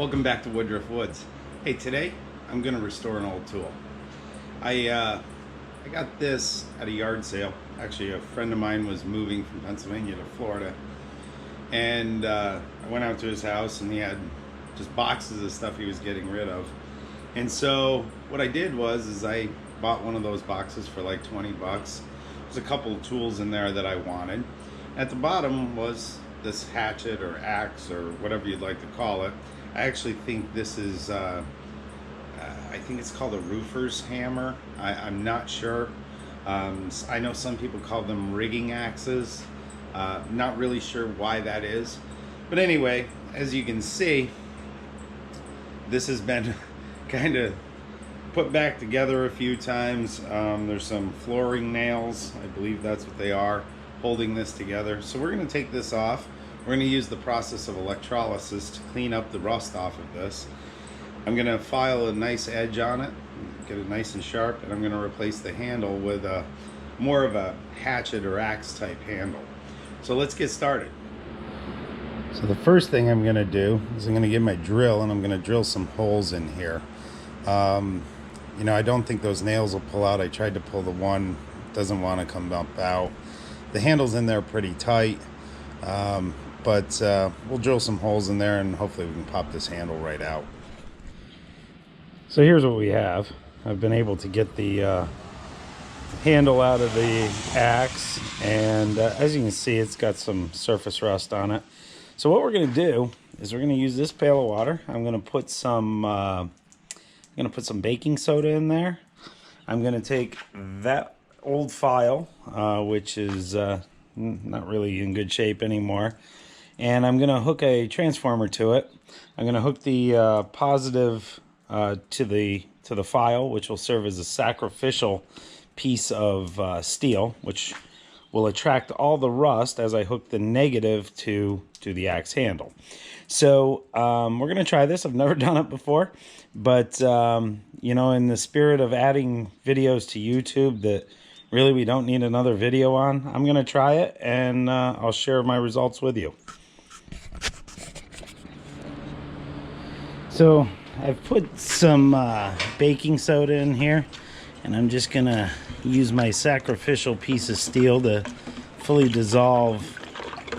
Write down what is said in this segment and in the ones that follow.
Welcome back to Woodruff Woods. Hey, today I'm going to restore an old tool. I got this at a yard sale. Actually, a friend of mine was moving from Pennsylvania to Florida, and I went out to his house and he had just boxes of stuff he was getting rid of. And so what I did was I bought one of those boxes for like 20 bucks. There's a couple of tools in there that I wanted. At the bottom was this hatchet or axe or whatever you'd like to call it. I actually think this is, I think it's called a roofer's hammer. I'm not sure. I know some people call them rigging axes. Not really sure why that is. But anyway, as you can see, this has been kind of put back together a few times. There's some flooring nails, I believe that's what they are, holding this together. So we're going to take this off. We're going to use the process of electrolysis to clean up the rust off of this. I'm going to file a nice edge on it, get it nice and sharp, and I'm going to replace the handle with a more of a hatchet or axe type handle. So let's get started. So the first thing I'm going to do is I'm going to get my drill and I'm going to drill some holes in here. You know, I don't think those nails will pull out. I tried to pull the one, doesn't want to come up out. The handle's in there pretty tight. But we'll drill some holes in there and hopefully we can pop this handle right out. So here's what we have. I've been able to get the handle out of the axe, and as you can see, it's got some surface rust on it. So what we're going to do is we're going to use this pail of water. I'm going to put some baking soda in there. I'm going to take that old file, which is not really in good shape anymore, and I'm going to hook a transformer to it. I'm going to hook the positive to the file, which will serve as a sacrificial piece of steel, which will attract all the rust as I hook the negative to the axe handle. So we're going to try this. I've never done it before, but you know, in the spirit of adding videos to YouTube that really we don't need another video on, I'm going to try it and I'll share my results with you. So I've put some baking soda in here, and I'm just going to use my sacrificial piece of steel to fully dissolve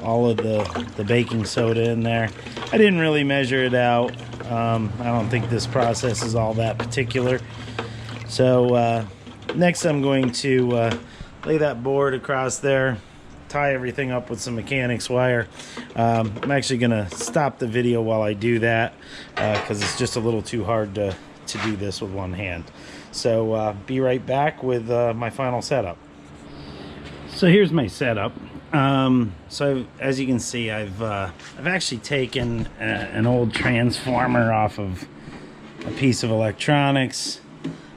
all of the baking soda in there. I didn't really measure it out. I don't think this process is all that particular. So next I'm going to lay that board across there, tie everything up with some mechanics wire. I'm actually going to stop the video while I do that because it's just a little too hard to do this with one hand. So be right back with my final setup. So here's my setup. So as you can see, I've actually taken an old transformer off of a piece of electronics.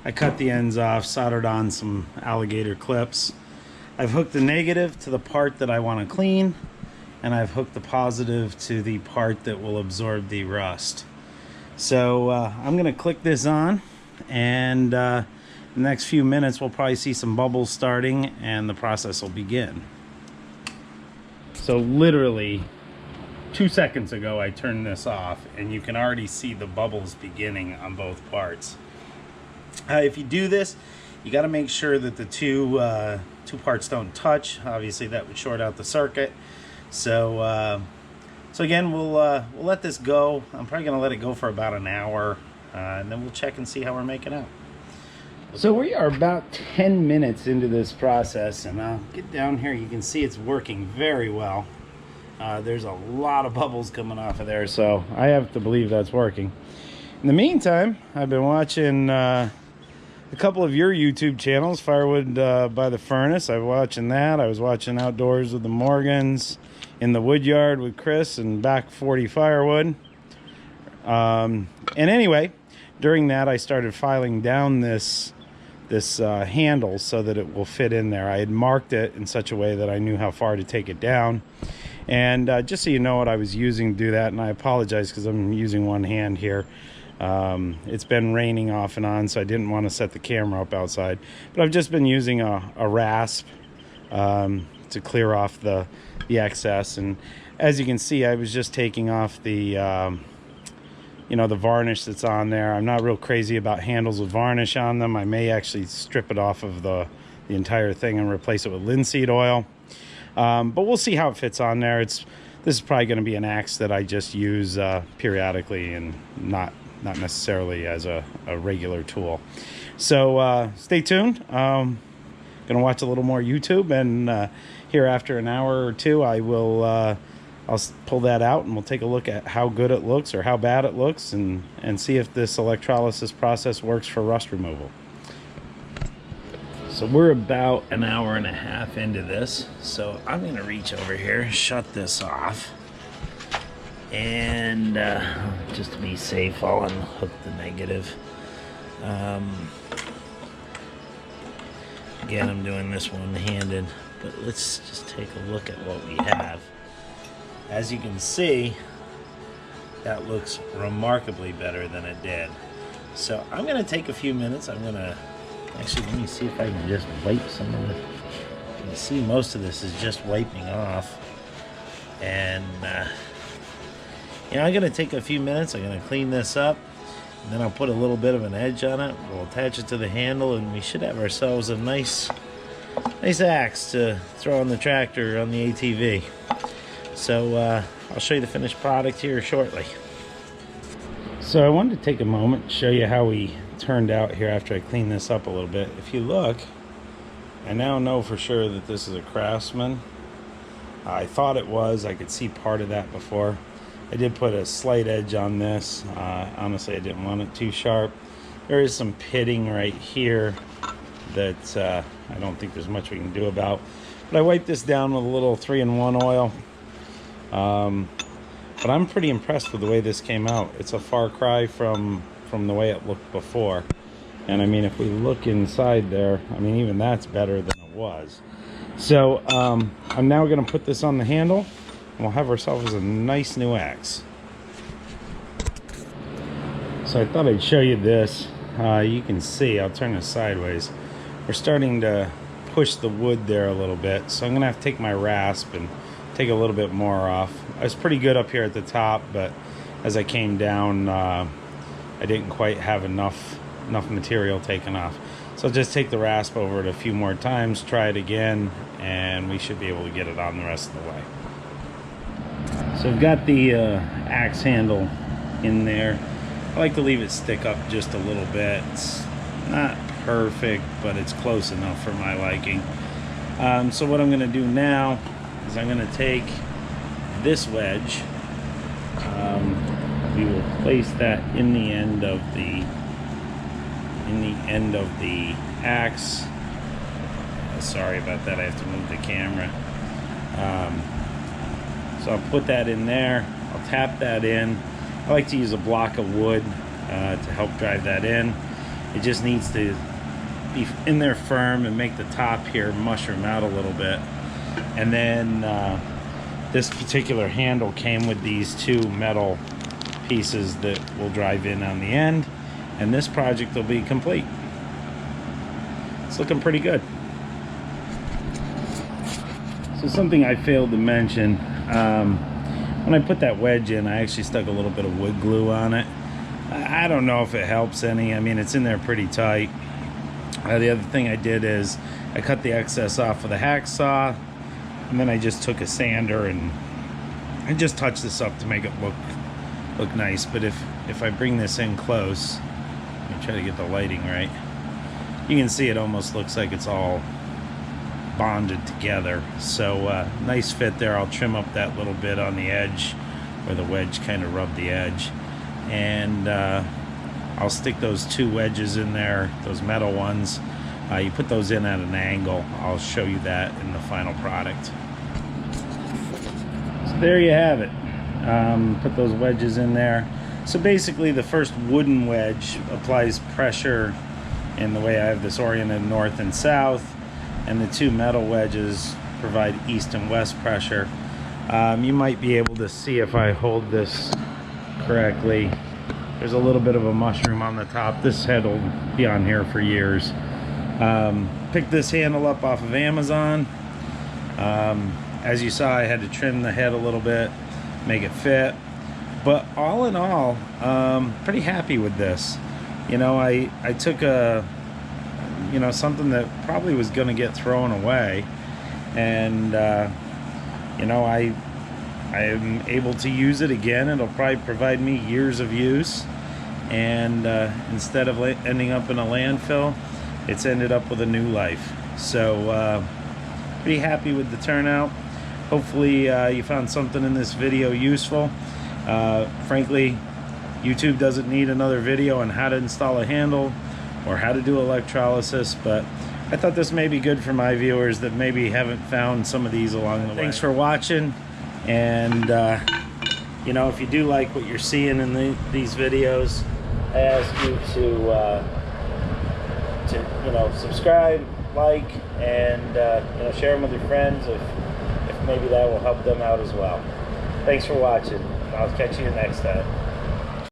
I cut the ends off, soldered on some alligator clips. I've hooked the negative to the part that I want to clean, and I've hooked the positive to the part that will absorb the rust. So I'm going to click this on, and the next few minutes we'll probably see some bubbles starting and the process will begin. So literally 2 seconds ago I turned this off, and you can already see the bubbles beginning on both parts. If you do this, you got to make sure that the two parts don't touch. Obviously that would short out the circuit. So again, we'll let this go. I'm probably gonna let it go for about an hour, and then we'll check and see how we're making out. So we are about 10 minutes into this process, and I'll get down here. You can see it's working very well. There's a lot of bubbles coming off of there, so I have to believe that's working. In the meantime, I've been watching a couple of your YouTube channels, Firewood by the Furnace. I was watching that. I was watching Outdoors with the Morgans, In the Woodyard with Chris, and Back 40 Firewood. And anyway, during that I started filing down this handle so that it will fit in there. I had marked it in such a way that I knew how far to take it down. And just so you know what I was using to do that, and I apologize because I'm using one hand here. It's been raining off and on, so I didn't want to set the camera up outside, but I've just been using a rasp to clear off the excess. And as you can see, I was just taking off the you know, the varnish that's on there. I'm not real crazy about handles with varnish on them. I may actually strip it off of the entire thing and replace it with linseed oil. But we'll see how it fits on there. This is probably going to be an axe that I just use periodically and not necessarily as a regular tool. So stay tuned. Gonna watch a little more YouTube, and here after an hour or two I will I'll pull that out and we'll take a look at how good it looks or how bad it looks, and see if this electrolysis process works for rust removal. So we're about an hour and a half into this, so I'm gonna reach over here, shut this off, and just to be safe, I'll unhook the negative. Again, I'm doing this one-handed, but let's just take a look at what we have. As you can see, that looks remarkably better than it did. So I'm gonna take a few minutes. Actually, let me see if I can just wipe some of it. You can see most of this is just wiping off. And you know, I'm gonna take a few minutes. I'm gonna clean this up, and then I'll put a little bit of an edge on it. We'll attach it to the handle, and we should have ourselves a nice axe to throw on the tractor, on the ATV. So I'll show you the finished product here shortly. So I wanted to take a moment to show you how we turned out here after I cleaned this up a little bit. If you look, I now know for sure that this is a Craftsman. I thought it was. I could see part of that before. I did put a slight edge on this. Honestly, I didn't want it too sharp. There is some pitting right here that I don't think there's much we can do about. But I wiped this down with a little 3-in-1 oil. But I'm pretty impressed with the way this came out. It's a far cry from the way it looked before. And I mean, if we look inside there, I mean, even that's better than it was. So I'm now going to put this on the handle, and we'll have ourselves a nice new axe. So I thought I'd show you this. You can see, I'll turn this sideways. We're starting to push the wood there a little bit. So I'm going to have to take my rasp and take a little bit more off. I was pretty good up here at the top, but as I came down, I didn't quite have enough material taken off. So I'll just take the rasp over it a few more times, try it again, and we should be able to get it on the rest of the way. So I've got the axe handle in there. I like to leave it stick up just a little bit. It's not perfect, but it's close enough for my liking. So what I'm going to do now is I'm going to take this wedge. We will place that in the end of the axe. Sorry about that, I have to move the camera. So I'll put that in there. I'll tap that in. I like to use a block of wood to help drive that in. It just needs to be in there firm and make the top here mushroom out a little bit. And then this particular handle came with these two metal pieces that will drive in on the end, and this project will be complete. It's looking pretty good. So something I failed to mention, when I put that wedge in, I actually stuck a little bit of wood glue on it. I don't know if it helps any. I mean, it's in there pretty tight. The other thing I did is I cut the excess off with a hacksaw, and then I just took a sander and I just touched this up to make it look nice. But if I bring this in close, let me try to get the lighting right, you can see it almost looks like it's all bonded together. So nice fit there. I'll trim up that little bit on the edge where the wedge kind of rubbed the edge, and I'll stick those two wedges in there, those metal ones. You put those in at an angle. I'll show you that in the final product. So there you have it. Put those wedges in there. So basically the first wooden wedge applies pressure in the way I have this oriented north and south, and the two metal wedges provide east and west pressure. You might be able to see if I hold this correctly. There's a little bit of a mushroom on the top. This head will be on here for years. Picked this handle up off of Amazon. As you saw, I had to trim the head a little bit, make it fit. But all in all, pretty happy with this. You know, I took something that probably was going to get thrown away, and you know, I am able to use it again. It'll probably provide me years of use, and instead of ending up in a landfill, it's ended up with a new life. So pretty happy with the turnout. Hopefully you found something in this video useful. Frankly, YouTube doesn't need another video on how to install a handle or how to do electrolysis, but I thought this may be good for my viewers that maybe haven't found some of these along the way. Thanks for watching, and you know, if you do like what you're seeing in these videos, I ask you to you know, subscribe, like, and you know, share them with your friends if maybe that will help them out as well. Thanks for watching. I'll catch you next time.